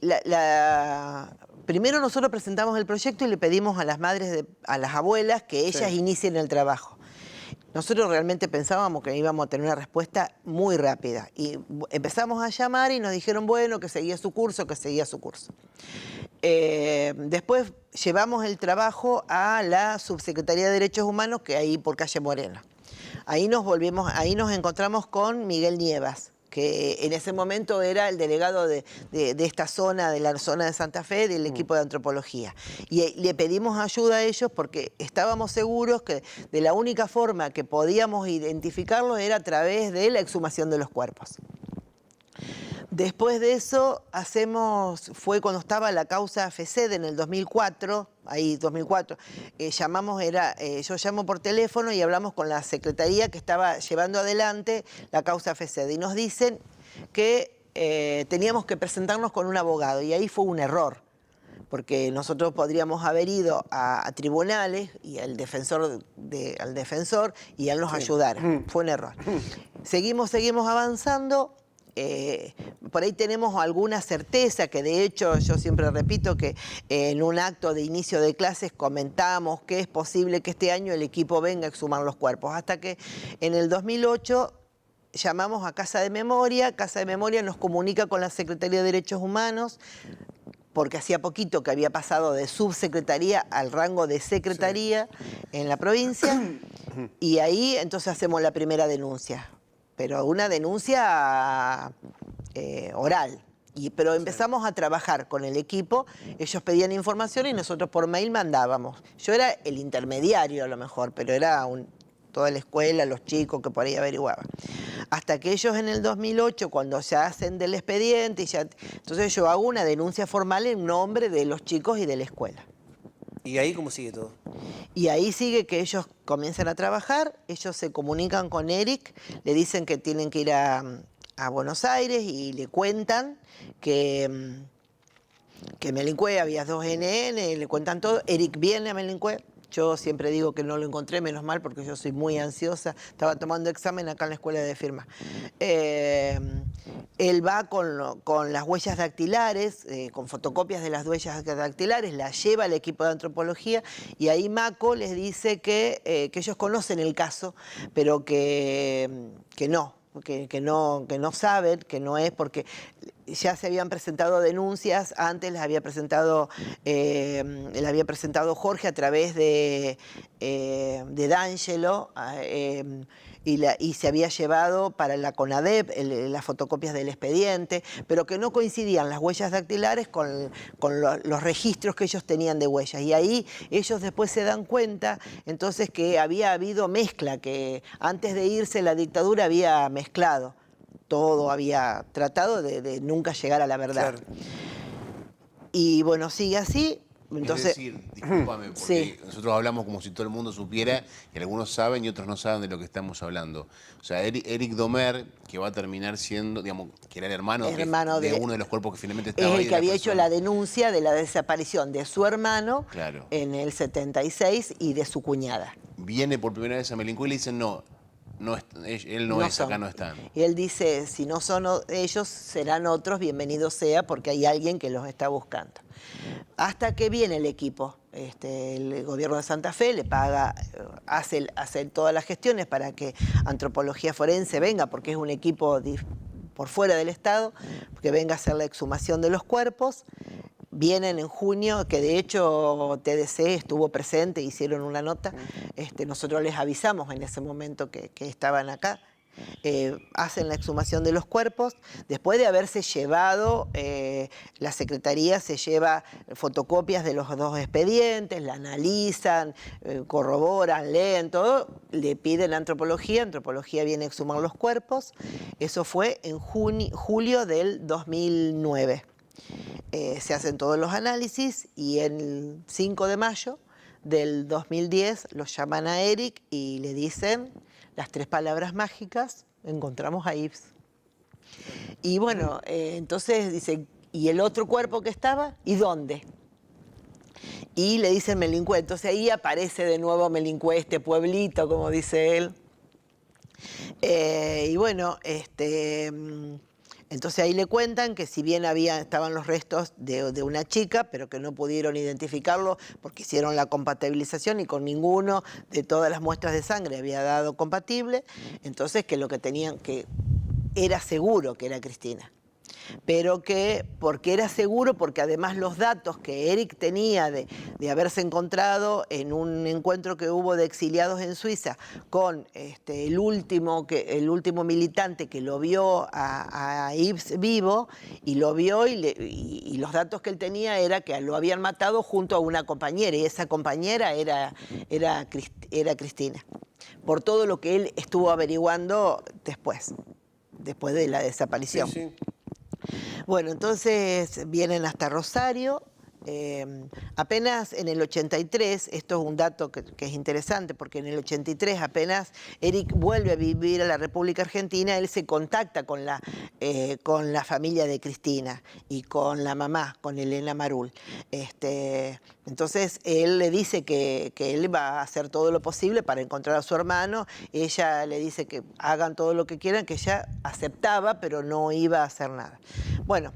primero nosotros presentamos el proyecto y le pedimos a las madres, a las abuelas, que ellas inicien el trabajo. Nosotros realmente pensábamos que íbamos a tener una respuesta muy rápida. Y empezamos a llamar y nos dijeron, bueno, que seguía su curso, Después llevamos el trabajo a la Subsecretaría de Derechos Humanos, que ahí por calle Moreno. Ahí nos encontramos con Miguel Nievas, que en ese momento era el delegado de esta zona, de la zona de Santa Fe, del equipo de antropología. Y le pedimos ayuda a ellos porque estábamos seguros que de la única forma que podíamos identificarlos era a través de la exhumación de los cuerpos. Después de eso fue cuando estaba la causa FESED en el 2004, yo llamo por teléfono y hablamos con la secretaría que estaba llevando adelante la causa FESED, y nos dicen que teníamos que presentarnos con un abogado, y ahí fue un error, porque nosotros podríamos haber ido a tribunales y al defensor y él nos ayudara. Fue un error. Seguimos avanzando. por ahí tenemos alguna certeza, que de hecho yo siempre repito que en un acto de inicio de clases comentamos que es posible que este año el equipo venga a exhumar los cuerpos, hasta que en el 2008 llamamos a Casa de Memoria nos comunica con la Secretaría de Derechos Humanos, porque hacía poquito que había pasado de subsecretaría al rango de secretaría en la provincia, y ahí entonces hacemos la primera denuncia, pero una denuncia oral. Pero empezamos a trabajar con el equipo, ellos pedían información y nosotros por mail mandábamos. Yo era el intermediario a lo mejor, pero era toda la escuela, los chicos que por ahí averiguaban. Hasta que ellos en el 2008, cuando se hacen del expediente, entonces yo hago una denuncia formal en nombre de los chicos y de la escuela. ¿Y ahí cómo sigue todo? Y ahí sigue que ellos comienzan a trabajar, ellos se comunican con Eric, le dicen que tienen que ir a Buenos Aires y le cuentan que Melincue había 2 NN, le cuentan todo. Eric viene a Melincue. Yo siempre digo que no lo encontré, menos mal, porque yo soy muy ansiosa. Estaba tomando examen acá en la escuela de firma. Él va con las huellas dactilares, con fotocopias de las huellas dactilares, las lleva al equipo de antropología y ahí Maco les dice que ellos conocen el caso, pero que no saben, que no es, porque ya se habían presentado denuncias, antes las había presentado Jorge a través de D'Angelo, y se había llevado para la CONADEP las fotocopias del expediente, pero que no coincidían las huellas dactilares con los registros que ellos tenían de huellas. Y ahí ellos después se dan cuenta entonces que había habido mezcla, que antes de irse la dictadura había mezclado. Todo había tratado de nunca llegar a la verdad. Claro. Y bueno, sigue así. Entonces, es decir, discúlpame, porque nosotros hablamos como si todo el mundo supiera, y algunos saben y otros no saben de lo que estamos hablando. O sea, Eric Domer, que va a terminar siendo, digamos, que era el hermano de uno de los cuerpos que finalmente estaba ahí. Es el que había hecho la denuncia de la desaparición de su hermano en el 76 y de su cuñada. Viene por primera vez a Melincue y le dicen él no es, acá no están. Y él dice, si no son ellos, serán otros, bienvenido sea, porque hay alguien que los está buscando. Hasta que viene el equipo, el gobierno de Santa Fe le paga, hace todas las gestiones para que Antropología Forense venga, porque es un equipo por fuera del Estado, que venga a hacer la exhumación de los cuerpos. Vienen en junio, que de hecho TDC estuvo presente, hicieron una nota. Nosotros les avisamos en ese momento que estaban acá. Hacen la exhumación de los cuerpos. Después de haberse llevado, la Secretaría se lleva fotocopias de los 2 expedientes, la analizan, corroboran, leen todo, le piden a Antropología viene a exhumar los cuerpos. Eso fue en julio del 2009. Se hacen todos los análisis y el 5 de mayo del 2010 los llaman a Eric y le dicen las 3 palabras mágicas: encontramos a Yves. Y bueno, entonces dice, ¿y el otro cuerpo que estaba? ¿Y dónde? Y le dicen Melincue. Entonces ahí aparece de nuevo Melincue, este pueblito, como dice él. Y bueno, entonces ahí le cuentan que si bien estaban los restos de una chica, pero que no pudieron identificarlo porque hicieron la compatibilización y con ninguno de todas las muestras de sangre había dado compatible, entonces que lo que tenían, que era seguro que era Cristina. Pero porque era seguro, porque además los datos que Eric tenía de haberse encontrado en un encuentro que hubo de exiliados en Suiza con el último militante que lo vio a Yves vivo, y lo vio y los datos que él tenía era que lo habían matado junto a una compañera, y esa compañera era Cristina, por todo lo que él estuvo averiguando después de la desaparición. Sí. Bueno, entonces vienen hasta Rosario, Apenas en el 83, esto es un dato que es interesante, porque en el 83 apenas Eric vuelve a vivir a la República Argentina, él se contacta con la familia de Cristina y con la mamá, con Elena Marul. Entonces él le dice que él va a hacer todo lo posible para encontrar a su hermano. Ella le dice que hagan todo lo que quieran, que ella aceptaba, pero no iba a hacer nada. Bueno,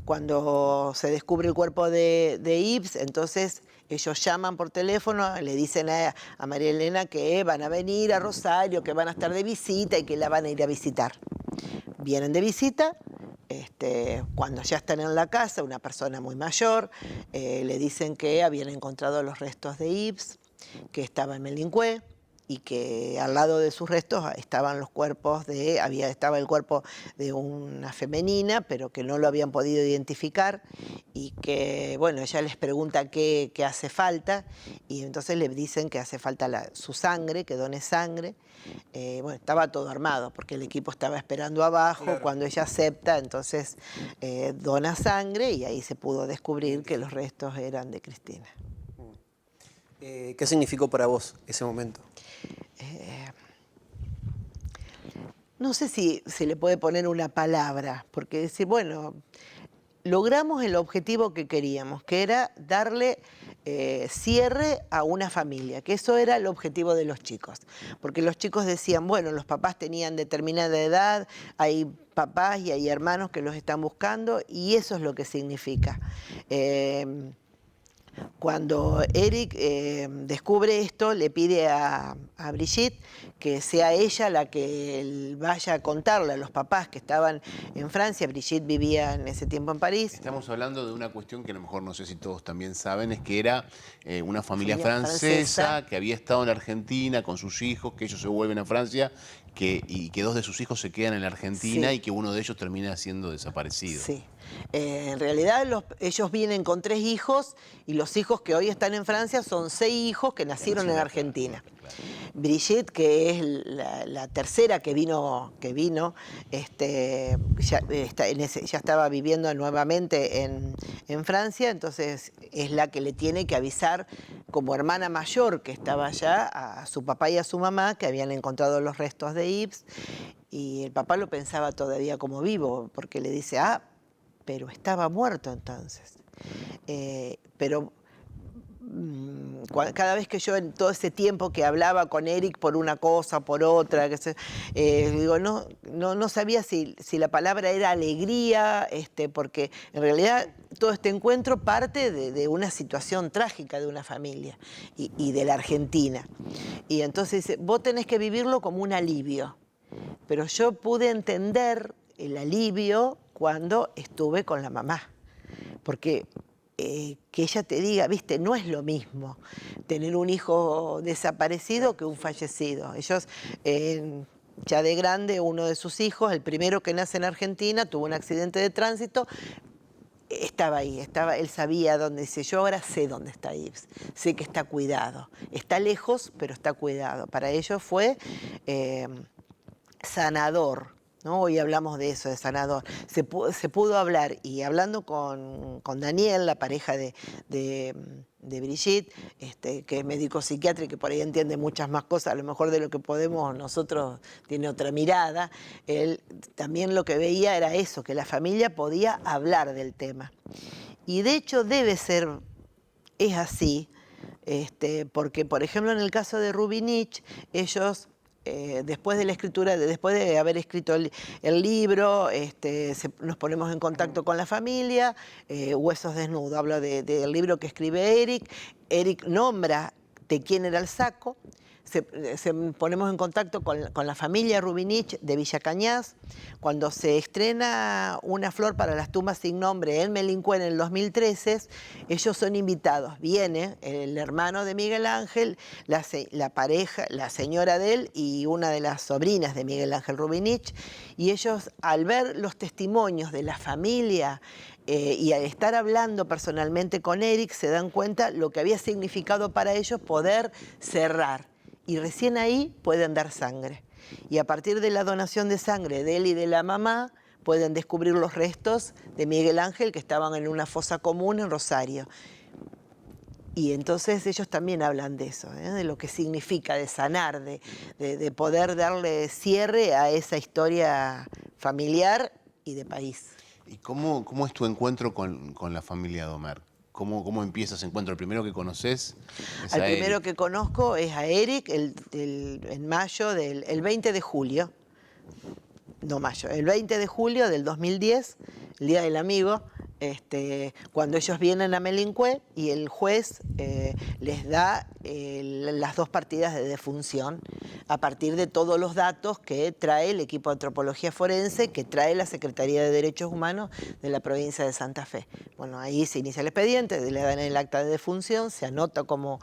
cuando se descubre el cuerpo de Yves, entonces ellos llaman por teléfono, le dicen a María Elena que van a venir a Rosario, que van a estar de visita y que la van a ir a visitar. Vienen de visita. Cuando ya están en la casa, una persona muy mayor, le dicen que habían encontrado los restos de Yves, que estaba en Melincué, y que al lado de sus restos estaban los cuerpos estaba el cuerpo de una femenina, pero que no lo habían podido identificar, y que, bueno, ella les pregunta qué hace falta, y entonces le dicen que hace falta su sangre, que done sangre. Bueno, estaba todo armado, porque el equipo estaba esperando abajo. Claro. Cuando ella acepta, entonces dona sangre, y ahí se pudo descubrir que los restos eran de Cristina. ¿Qué significó para vos ese momento? No sé si se le puede poner una palabra, porque decir, bueno, logramos el objetivo que queríamos, que era darle cierre a una familia, que eso era el objetivo de los chicos. Porque los chicos decían, bueno, los papás tenían determinada edad, hay papás y hay hermanos que los están buscando, y eso es lo que significa. Cuando Eric descubre esto, le pide a Brigitte que sea ella la que vaya a contarle a los papás que estaban en Francia. Brigitte vivía en ese tiempo en París. Estamos hablando de una cuestión que a lo mejor no sé si todos también saben, es que era una familia francesa que había estado en Argentina con sus hijos, que ellos se vuelven a Francia y que dos de sus hijos se quedan en la Argentina, sí, y que uno de ellos termina siendo desaparecido. Sí. En realidad ellos vienen con 3 hijos, y los hijos que hoy están en Francia son 6 hijos que nacieron en Argentina. Claro. Brigitte, que es la tercera que vino, ya estaba viviendo nuevamente en Francia, entonces es la que le tiene que avisar como hermana mayor que estaba allá a su papá y a su mamá que habían encontrado los restos de Yves, y el papá lo pensaba todavía como vivo, porque le dice, pero estaba muerto entonces. Pero cada vez que yo, en todo ese tiempo que hablaba con Eric por una cosa, por otra, digo, no sabía si la palabra era alegría, porque en realidad todo este encuentro parte de una situación trágica de una familia y de la Argentina. Y entonces dice, vos tenés que vivirlo como un alivio. Pero yo pude entender el alivio cuando estuve con la mamá, porque que ella te diga, viste, no es lo mismo tener un hijo desaparecido que un fallecido. Ellos, ya de grande, uno de sus hijos, el primero que nace en Argentina, tuvo un accidente de tránsito, estaba ahí, él sabía dónde, dice, yo ahora sé dónde está Yves, sé que está cuidado, está lejos, pero está cuidado. Para ellos fue sanador. ¿No? Hoy hablamos de eso, de sanador. Se pudo hablar, y hablando con Daniel, la pareja de Brigitte, que es médico psiquiatra y que por ahí entiende muchas más cosas, a lo mejor de lo que podemos nosotros, tiene otra mirada, él también lo que veía era eso, que la familia podía hablar del tema. Y de hecho es así, porque por ejemplo en el caso de Rubinich, ellos... después de la escritura, después de haber escrito el libro, nos ponemos en contacto con la familia, Huesos Desnudos, habla del libro que escribe Eric. Eric nombra de quién era el saco, ponemos en contacto con la familia Rubinich de Villa Cañas. Cuando se estrena Una flor para las tumbas sin nombre en Melincué en el 2013, ellos son invitados. Viene el hermano de Miguel Ángel, la pareja, la señora de él y una de las sobrinas de Miguel Ángel Rubinich, y ellos, al ver los testimonios de la familia, y al estar hablando personalmente con Eric, se dan cuenta lo que había significado para ellos poder cerrar. Y recién ahí pueden dar sangre. Y a partir de la donación de sangre de él y de la mamá, pueden descubrir los restos de Miguel Ángel que estaban en una fosa común en Rosario. Y entonces ellos también hablan de eso, de lo que significa, de sanar, de poder darle cierre a esa historia familiar y de país. ¿Y cómo es tu encuentro con la familia Domer? ¿Cómo empieza ese encuentro? ¿El primero que conoces es Al a primero Eric? que conozco es a Eric en mayo el 20 de julio. No mayo, el 20 de julio del 2010, el Día del Amigo, cuando ellos vienen a Melincué y el juez les da las 2 partidas de defunción a partir de todos los datos que trae el equipo de antropología forense, que trae la Secretaría de Derechos Humanos de la provincia de Santa Fe. Bueno, ahí se inicia el expediente, le dan el acta de defunción, se anota como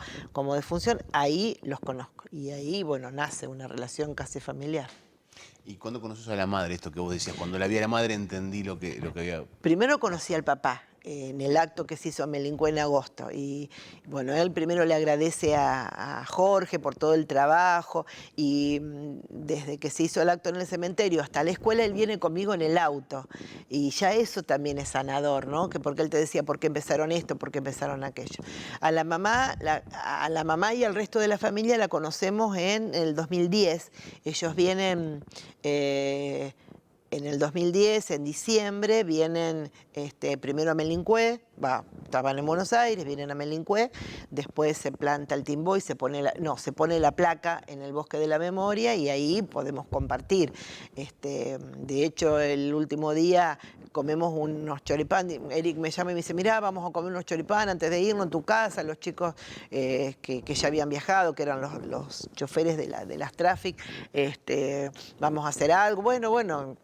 defunción, ahí los conozco. Y ahí, bueno, nace una relación casi familiar. ¿Y cuándo conoces a la madre, esto que vos decías? Cuando la vi a la madre entendí lo que había... Primero conocí al papá en el acto que se hizo en Melincué en agosto. Y bueno, él primero le agradece a Jorge por todo el trabajo y desde que se hizo el acto en el cementerio hasta la escuela, él viene conmigo en el auto. Y ya eso también es sanador, ¿no? Que porque él te decía por qué empezaron esto, por qué empezaron aquello. A la mamá y al resto de la familia la conocemos en el 2010. Ellos vienen... en el 2010, en diciembre, vienen primero a Melincué, estaban en Buenos Aires, vienen a Melincué, después se planta el timbó y se pone la placa en el Bosque de la Memoria y ahí podemos compartir. De hecho, el último día comemos unos choripán, Eric me llama y me dice, mirá, vamos a comer unos choripán antes de irnos en tu casa, los chicos que ya habían viajado, que eran los choferes de las Traffic, vamos a hacer algo, bueno,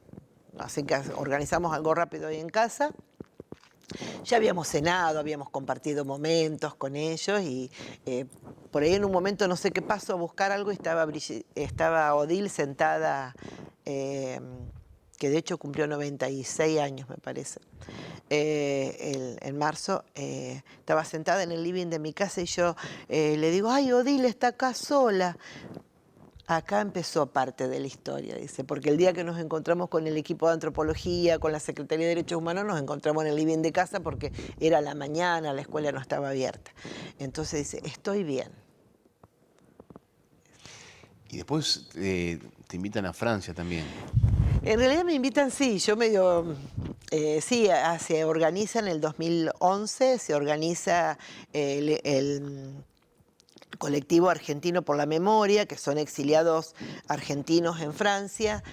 así que organizamos algo rápido ahí en casa. Ya habíamos cenado, habíamos compartido momentos con ellos y por ahí en un momento no sé qué pasó a buscar algo y estaba Odile sentada, que de hecho cumplió 96 años me parece, en marzo, estaba sentada en el living de mi casa y yo le digo, ay, Odile está acá sola. Acá empezó parte de la historia, dice, porque el día que nos encontramos con el equipo de antropología, con la Secretaría de Derechos Humanos, nos encontramos en el living de casa porque era la mañana, la escuela no estaba abierta. Entonces dice, estoy bien. Y después te invitan a Francia también. En realidad me invitan, sí, yo medio... se organiza en el 2011, se organiza el Colectivo Argentino por la Memoria, que son exiliados argentinos en Francia.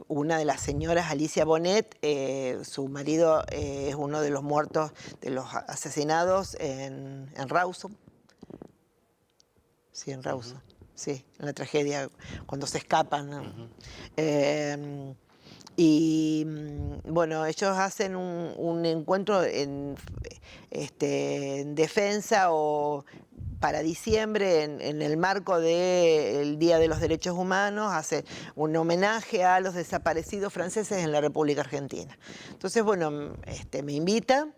Una de las señoras, Alicia Bonet, su marido es uno de los muertos, de los asesinados en Rawson. Sí, en Rawson. Sí, en la tragedia, cuando se escapan, ¿no? Y bueno, ellos hacen un encuentro en defensa o para diciembre, en el marco del Día de los Derechos Humanos, hace un homenaje a los desaparecidos franceses en la República Argentina. Entonces, bueno, me invitan.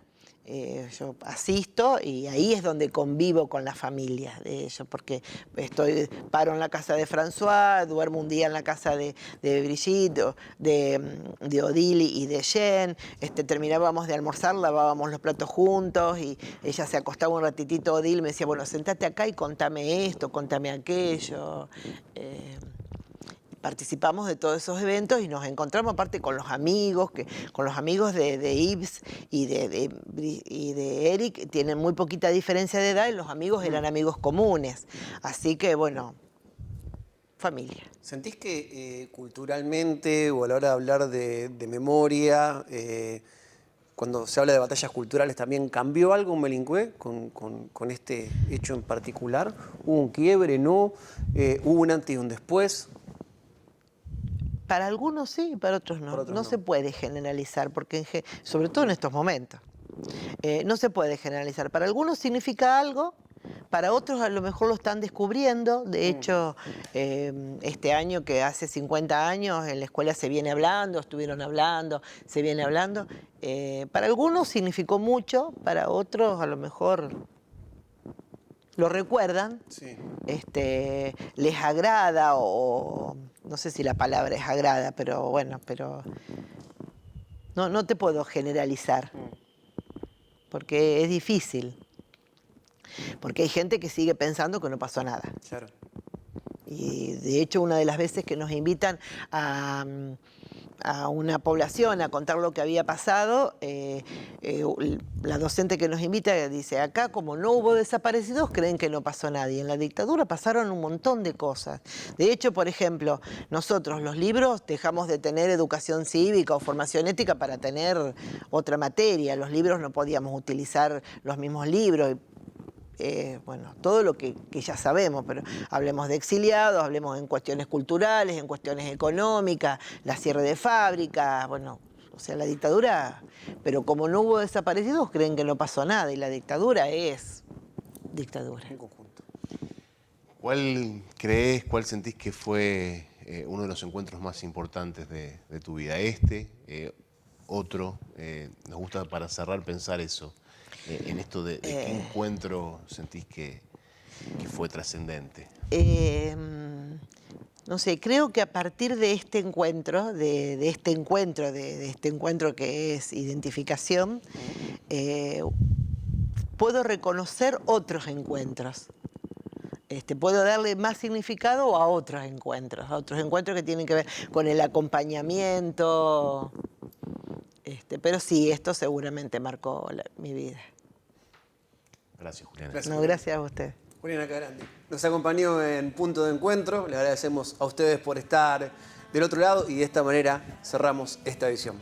Yo asisto y ahí es donde convivo con la familia de ellos, porque paro en la casa de François, duermo un día en la casa de Brigitte, de Odile y de Jen, terminábamos de almorzar, lavábamos los platos juntos y ella se acostaba un ratitito, Odile me decía, bueno, sentate acá y contame esto, contame aquello. Participamos de todos esos eventos y nos encontramos aparte con los amigos, de Yves y de Eric, tienen muy poquita diferencia de edad y los amigos eran amigos comunes. Así que, bueno, familia. ¿Sentís que culturalmente o a la hora de hablar de memoria, cuando se habla de batallas culturales también cambió algo en Melincué con este hecho en particular? ¿Hubo un quiebre, no? ¿Hubo un antes y un después? Para algunos sí, para otros no. No se puede generalizar, porque sobre todo en estos momentos. No se puede generalizar. Para algunos significa algo, para otros a lo mejor lo están descubriendo. De hecho, este año que hace 50 años en la escuela se viene hablando, se viene hablando. Para algunos significó mucho, para otros a lo mejor lo recuerdan, sí. Les agrada o no sé si la palabra es agrada, pero bueno, no te puedo generalizar, porque es difícil. Porque hay gente que sigue pensando que no pasó nada. Claro. Y de hecho, una de las veces que nos invitan a una población a contar lo que había pasado, la docente que nos invita dice, acá como no hubo desaparecidos, creen que no pasó nada. Y en la dictadura pasaron un montón de cosas. De hecho, por ejemplo, nosotros los libros dejamos de tener educación cívica o formación ética para tener otra materia. Los libros no podíamos utilizar los mismos libros. Bueno, todo lo que ya sabemos, pero hablemos de exiliados, hablemos en cuestiones culturales, en cuestiones económicas, la cierre de fábricas, bueno, o sea, la dictadura, pero como no hubo desaparecidos, creen que no pasó nada, y la dictadura es dictadura. En conjunto. ¿Cuál sentís que fue uno de los encuentros más importantes de tu vida? Otro, nos gusta para cerrar pensar eso. En esto de qué encuentro sentís que fue trascendente. No sé, creo que a partir de este encuentro, de este encuentro que es identificación, puedo reconocer otros encuentros. Puedo darle más significado a otros encuentros que tienen que ver con el acompañamiento. Pero sí, esto seguramente marcó mi vida. Gracias, Juliana. Gracias a usted. Juliana Cagrandi nos acompañó en Punto de Encuentro. Le agradecemos a ustedes por estar del otro lado y de esta manera cerramos esta edición.